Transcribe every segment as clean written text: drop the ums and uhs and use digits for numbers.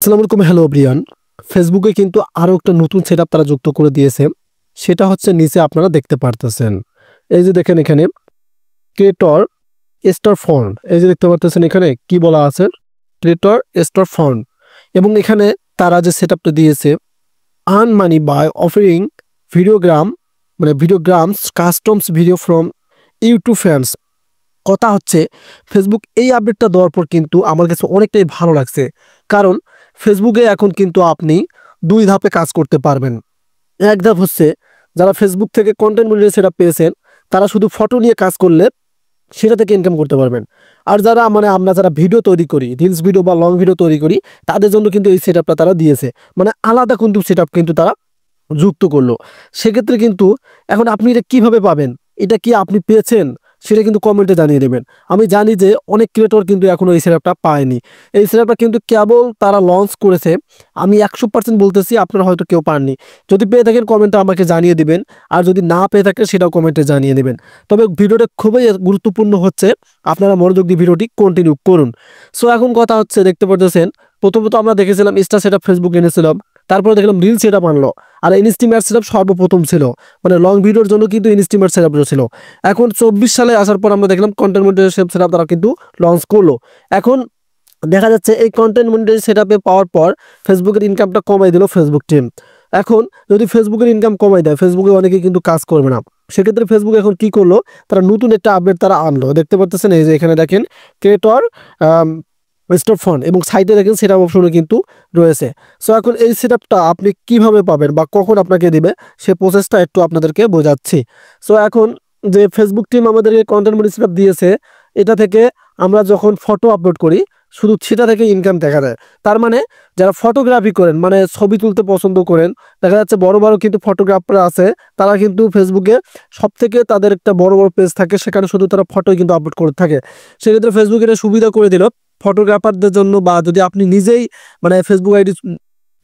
আসসালামু আলাইকুম। Hello Brian. ফেসবুকে কিন্তু আরো একটা নতুন সেটআপ তারা যুক্ত করে দিয়েছে। সেটা হচ্ছে নিচে আপনারা দেখতে পারতেছেন। এই যে দেখেন এখানে ক্রিয়েটর স্টার ফন্ট, এই যে দেখতে পারতেছেন এখানে কি বলা আছে, ক্রিয়েটর স্টার ফন্ট। এবং এখানে তারা যে সেটআপটা দিয়েছে, earn money by offering videogram, মানে videograms customs video from YouTube fans. কথা হচ্ছে ফেসবুক এই আপডেটটা দেওয়ার পর কিন্তু আমার কাছে অনেকটাই ভালো লাগছে। কারণ ফেসবুকে এখন কিন্তু আপনি ২ ধাপে কাজ করতে পারবেন। এক ধাপ হচ্ছে যারা ফেসবুক থেকে কন্টেন্ট মনিটর সেটআপ পেয়েছেন, তারা শুধু ফটো নিয়ে কাজ করলে সেটা থেকে ইনকাম করতে পারবেন। আর যারা আমরা যারা ভিডিও তৈরি করি, রিলস ভিডিও বা লং ভিডিও তৈরি করি, তাদের জন্য কিন্তু এই সেটআপটা তারা দিয়েছে। মানে আলাদা কিন্তু সেটআপ কিন্তু তারা যুক্ত করলো। সেক্ষেত্রে কিন্তু এখন আপনি এটা কিভাবে পাবেন? এটা কি আপনি পেয়েছেন? সেটা কিন্তু কমেন্টে জানিয়ে দেবেন। আমি জানি যে অনেক ক্রিয়েটর কিন্তু এখনো এই সেটআপটা পায়নি। এই সেটআপটা কিন্তু কেবল তারা লঞ্চ করেছে। আমি 100% বলতেছি আপনারা হয়তো কেউ পাননি। যদি পেয়ে থাকেন কমেন্টে আমাকে জানিয়ে দিবেন। আর যদি না পেয়ে থাকেন সেটাও কমেন্টে জানিয়ে দিবেন। তবে ভিডিওটা খুবই গুরুত্বপূর্ণ হচ্ছে, আপনারা মনোযোগ দিয়ে ভিডিওটি কন্টিনিউ করুন। সো এখন কথা হচ্ছে, দেখতে পাচ্ছেন প্রথমত আমরা দেখেছিলাম ইনস্টা সেটআপ ফেসবুক এনেছিলাম। তারপরে দেখলাম রিল সেটআপ আনলো। আর ইনস্টিমেট সেটআপ সর্বপ্রথম ছিল। মানে লং ভিডিওর জন্য কিন্তু ইনস্টিমেট সেটআপ ছিল। এখন 24 সালে আসার পর আমরা দেখলাম কন্টেন্ট মনিটর সেটআপ তারা কিন্তু লঞ্চ করলো। এখন দেখা যাচ্ছে এই কন্টেন্ট মনিটর সেটআপে পাওয়ার পর ফেসবুকের ইনকামটা কমাই দিল ফেসবুক টিম। এখন যদি ফেসবুকের ইনকাম কমাই দেয়, ফেসবুকে অনেকে কিন্তু কাজ করবে না। সেক্ষেত্রে ফেসবুক এখন কি করলো, তারা নতুন একটা আপডেট তারা আনলো। দেখতে পাচ্ছেন এই যে এখানে দেখেন ক্রিয়েটর স্টপ ফন্ট এবং সাইটে দেখেন সেটআপ অপশনও কিন্তু রয়েছে। সো এখন এই সেটআপটা আপনি কিভাবে পাবেন বা কখন আপনাকে দিবে সে প্রসেসটা একটু আপনাদেরকে বোঝাচ্ছি। সো এখন যে ফেসবুক টিম আমাদেরকে কন্টেন্ট মনিটর সেটআপ দিয়েছে, এটা থেকে আমরা যখন ফটো আপলোড করি শুধু সেটা থেকে ইনকাম দেখা যায়। তার মানে যারা ফটোগ্রাফি করেন, মানে ছবি তুলতে পছন্দ করেন, দেখা যাচ্ছে বড় বড় কিন্তু ফটোগ্রাফার আছে, তারা কিন্তু ফেসবুকে সব থেকে তাদের একটা বড় বড় পেজ থাকে, সেখানে শুধু তারা ফটোই কিন্তু আপলোড করে থাকে। সেক্ষেত্রে ফেসবুক এটা সুবিধা করে দিল ফটোগ্রাফারদের জন্য। বা যদি আপনি নিজেই মানে ফেসবুক আইডি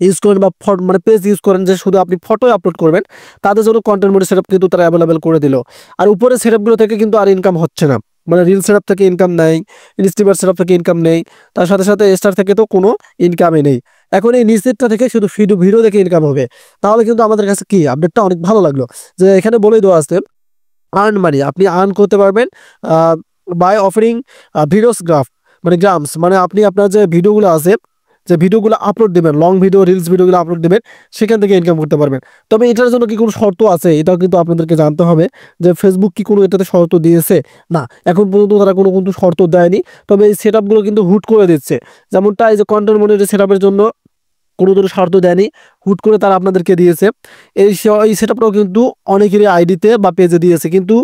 ইউজ করেন বা মানে পেজ ইউজ করেন যে শুধু আপনি ফটো আপলোড করবেন, তাদের জন্য কন্টেন্ট মনিটর সেটআপ কিন্তু তারা অ্যাভেলেবেল করে দিল। আর উপরে সেটআপগুলো থেকে কিন্তু আর ইনকাম হচ্ছে না। মানে রিল সেটআপ থেকে ইনকাম নেই, ইনস্টিমেট সেটআপ থেকে ইনকাম নেই, তার সাথে সাথে স্টার থেকে তো কোনো ইনকামই নেই। এখন এই নিচেরটা থেকে শুধু ভিডিও দেখে ইনকাম হবে। তাহলে কিন্তু আমাদের কাছে কি আপডেটটা অনেক ভালো লাগলো, যে এখানে বলেই দেওয়া আছে আর্ন মানি, আপনি আর্ন করতে পারবেন বাই অফারিং ভিডিওস গ্রাফ, মানে গ্রামস, মানে আপনি আপনার যে ভিডিওগুলো আছে, যে ভিডিওগুলো আপলোড দেবেন, লং ভিডিও রিলস ভিডিওগুলো আপলোড দেবেন, সেখান থেকে ইনকাম করতে পারবেন। তবে এটার জন্য কি কোনো শর্ত আছে? এটাও কিন্তু আপনাদেরকে জানতে হবে যে ফেসবুক কি কোনো এটাতে শর্ত দিয়েছে? না, এখন পর্যন্ত তারা কোনো কিন্তু শর্ত দেয়নি। তবে এই সেটআপগুলো কিন্তু হুট করে দিচ্ছে। যেমনটা এই যে কন্টেন্ট মনিটর সেটআপের জন্য কোনো শর্ত দেয়নি, হুট করে তারা আপনাদেরকে দিয়েছে। এই সেটআপটাও কিন্তু অনেকেরই আইডিতে বা পেজে দিয়েছে, কিন্তু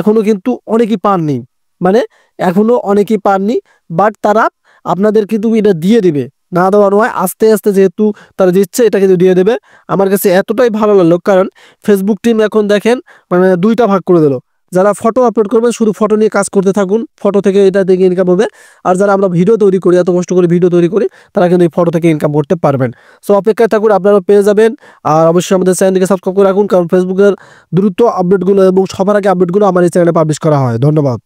এখনো কিন্তু অনেকেই পাননি। মানে এখনো অনেকেই পাননি, বাট তারা আপনাদের কিন্তু এটা দিয়ে দিবে। না দেওয়া নয়, আস্তে আস্তে যেহেতু তারা দিচ্ছে, এটা কিন্তু দিয়ে দেবে। আমার কাছে এতটাই ভালো লাগলো, কারণ ফেসবুক টিম এখন দেখেন মানে 2টা ভাগ করে দিল। যারা ফটো আপলোড করবেন শুধু ফটো নিয়ে কাজ করতে থাকুন, ফটো থেকে এটা থেকে ইনকাম হবে। আর যারা আমরা ভিডিও তৈরি করি, এত কষ্ট করে ভিডিও তৈরি করি, তারা কিন্তু এই ফটো থেকে ইনকাম করতে পারবেন। সো অপেক্ষায় থাকুন, আপনারা পেয়ে যাবেন। আর অবশ্যই আমাদের চ্যানেলটিকে সাবস্ক্রাইব করে রাখুন, কারণ ফেসবুকের দ্রুত আপডেটগুলো এবং সবার আগে আপডেটগুলো আমার এই চ্যানেলে পাবলিশ করা হয়। ধন্যবাদ।